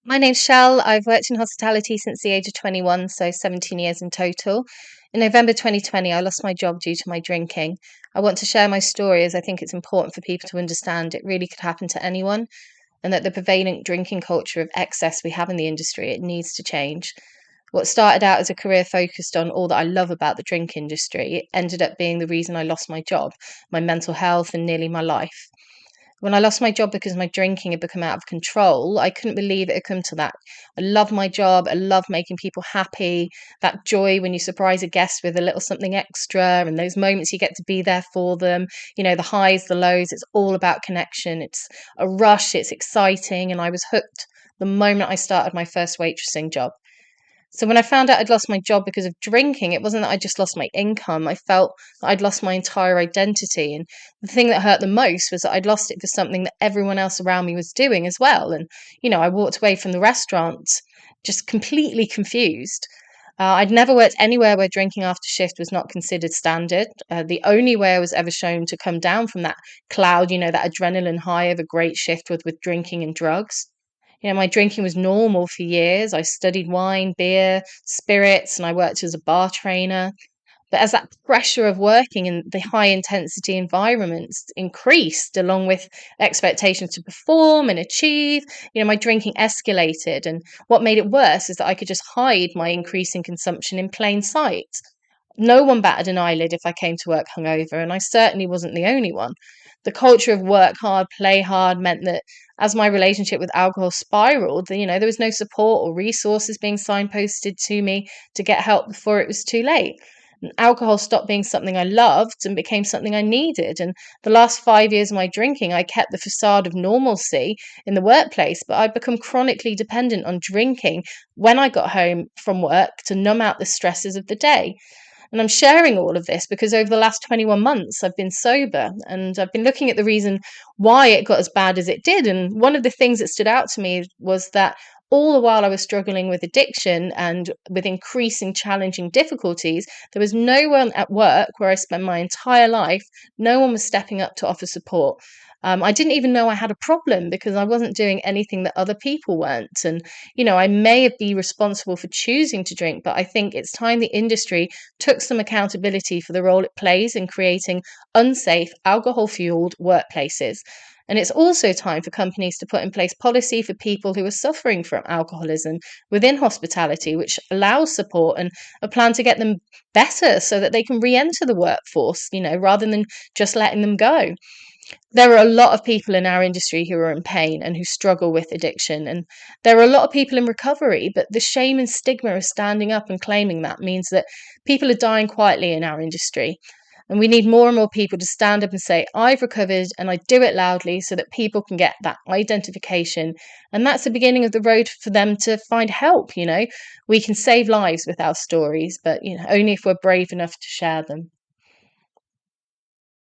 My name's Shell. I've worked in hospitality since the age of 21, so 17 years in total. In November 2020, I lost my job due to my drinking. I want to share my story as I think it's important for people to understand it really could happen to anyone and that the prevailing drinking culture of excess we have in the industry, it needs to change. What started out as a career focused on all that I love about the drink industry, it ended up being the reason I lost my job, my mental health, and nearly my life. When I lost my job because my drinking had become out of control, I couldn't believe it had come to that. I love my job. I love making people happy. That joy when you surprise a guest with a little something extra and those moments you get to be there for them. The highs, the lows, it's all about connection. It's a rush, it's exciting. And I was hooked the moment I started my first waitressing job. So when I found out I'd lost my job because of drinking, it wasn't that I just lost my income. I felt that I'd lost my entire identity. And the thing that hurt the most was that I'd lost it for something that everyone else around me was doing as well. And, I walked away from the restaurant just completely confused. I'd never worked anywhere where drinking after shift was not considered standard. The only way I was ever shown to come down from that cloud, that adrenaline high of a great shift was with drinking and drugs. My drinking was normal for years. I studied wine, beer, spirits, and I worked as a bar trainer. But as that pressure of working in the high intensity environments increased, along with expectations to perform and achieve, my drinking escalated. And what made it worse is that I could just hide my increasing consumption in plain sight. No one batted an eyelid if I came to work hungover, and I certainly wasn't the only one. The culture of work hard, play hard meant that as my relationship with alcohol spiraled, there was no support or resources being signposted to me to get help before it was too late. And alcohol stopped being something I loved and became something I needed. And the last 5 years of my drinking, I kept the facade of normalcy in the workplace, but I'd become chronically dependent on drinking when I got home from work to numb out the stresses of the day. And I'm sharing all of this because over the last 21 months, I've been sober and I've been looking at the reason why it got as bad as it did. And one of the things that stood out to me was that all the while I was struggling with addiction and with increasing challenging difficulties, there was no one at work where I spent my entire life, no one was stepping up to offer support. I didn't even know I had a problem because I wasn't doing anything that other people weren't. And, I may be responsible for choosing to drink, but I think it's time the industry took some accountability for the role it plays in creating unsafe, alcohol fueled workplaces. And it's also time for companies to put in place policy for people who are suffering from alcoholism within hospitality, which allows support and a plan to get them better so that they can re enter the workforce, rather than just letting them go. There are a lot of people in our industry who are in pain and who struggle with addiction. And there are a lot of people in recovery, but the shame and stigma of standing up and claiming that means that people are dying quietly in our industry. And we need more and more people to stand up and say, I've recovered and I do it loudly so that people can get that identification. And that's the beginning of the road for them to find help. We can save lives with our stories, but only if we're brave enough to share them.